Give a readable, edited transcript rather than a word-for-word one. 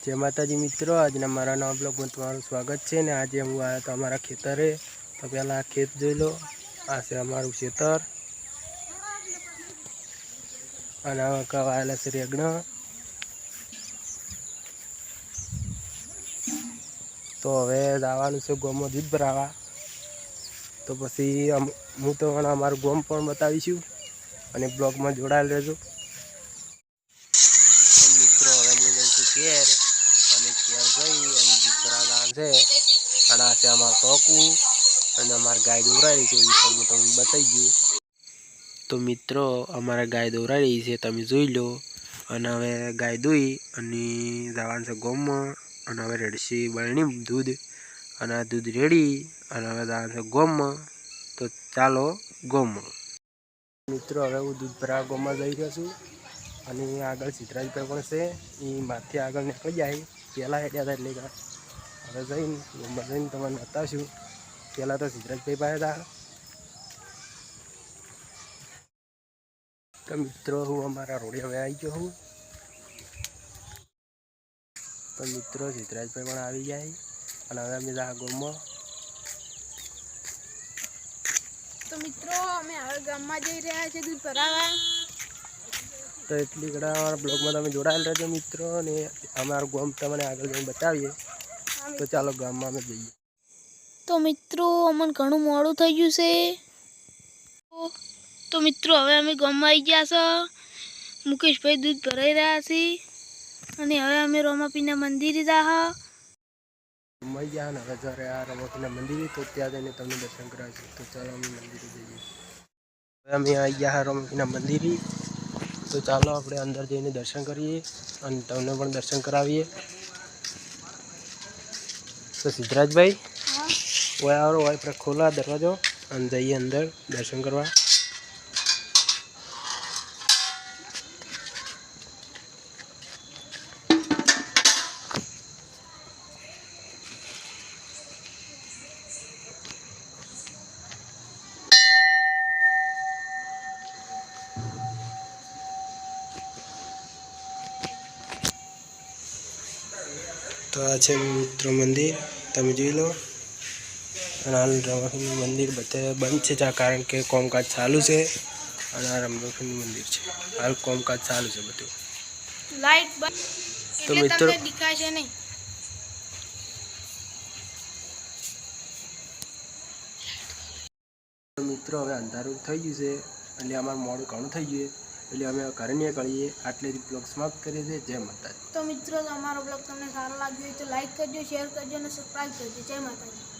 जय माताजी मित्रों, आज मारा नवा ब्लॉग में तुम्हारू स्वागत है। ने आज हूँ आया तो अमरा खेतरे। तो पहला खेत जो लो, आ से अमरू खेतर कवायेला से रेगण। तो हवे जवानुं छे गोम दूध भरावा। तो पछी हूँ तो अमारू गोम पण बतावीशुं अने ब्लॉग में जोड़ायेल रहेजो। मित्रों हवे हूँ जाऊँ छुं घेर अने घेर जई अने दूध भरावा छे। अने आ छे अमारुं टोकू अने अमारी गाय दोराई रही छे ई पण हूँ तमने बताई गयो। तो मित्रों अमारे गाय दोराई रही है तमे जोई लो। अने हवे गाय दोई अने जवानुं छे गोममां अने हवे रेड़शी बळणी दूध अने आ दूध रेडी अने हवे जवानुं छे गोममां। तो चालो गोममां। मित्रों हवे हूँ दूध भरावा गोममां जई रह्यो छुं अने आगळ सिद्धराजभाई पण छे ई माथी आगळ निकळी जाय। पहेला हेड्या था એટલે हवे जईने गोममां जईने तमने बतावशुं। पहेला तो सिद्धराजभाई पासे था। तो मित्रों हूँ अमारा रोडे हवे आई गयो हूँ। तो मित्रों सिद्धराजभाई पण आवी जाय अने हवे अमे जा गोममां। तो मित्रों अमे हवे गाममां जई रह्या छे दूध भरावा। तो एटली घड़ा अमारा ब्लॉग में तमे जोड़ायेल रहेजो मित्रों ने अमारुं गाम तमने आगळ जईने बतावीए। तो चालो गाममां अमे जईए। तो मित्रों अमने घणुं मोडुं थई गयुं छे। तो मित्रों हवे अमे गाममां आई गया छे। मुकेश भाई दूध भराई रह्या छे अने हवे अमे रोमापीना मंदिरे जाहा। मई गया ने हवे जरे आ रमापीना मंदिरे। तो त्यां जईने तमने दर्शन करावीशुं। तो चालो अमे मंदिरे जईए। हवे अमे आई गया रमापीना मंदिरे। तो चालो आपणे अंदर जईने दर्शन करीए अने तमने पण दर्शन करावीए। तो सिद्धराजभाई ओए आवो ओए पर खोला दरवाजो अने जईए अंदर दर्शन करवा। तो आ छे मित्रों मंदिर तमे जोई लो। हाल रमापीनु मंदिर बते बंद छे कारण के कामकाज चालू छे अने आ रमापीनु मंदिर छे। हाल कामकाज चालू छे बधुं। लाइट बंद तो એટલે मित्रों તમને દેખાશે નહીં। तो मित्रों हवे अंधारू थई गयुं छे એટલે અમારું મોડું ઘણું થઈ ગયું એટલે અમે ઘરે નીકળીએ। આટલેથી બ્લોગ સમાપ્ત કરીએ છીએ। જય માતાજી। तो मित्रों हमारो ब्लॉग તમને સારો લાગ્યો હોય તો લાઈક કરજો, શેર કરજો અને સબસ્क्राइब કરજો। जय माता दी।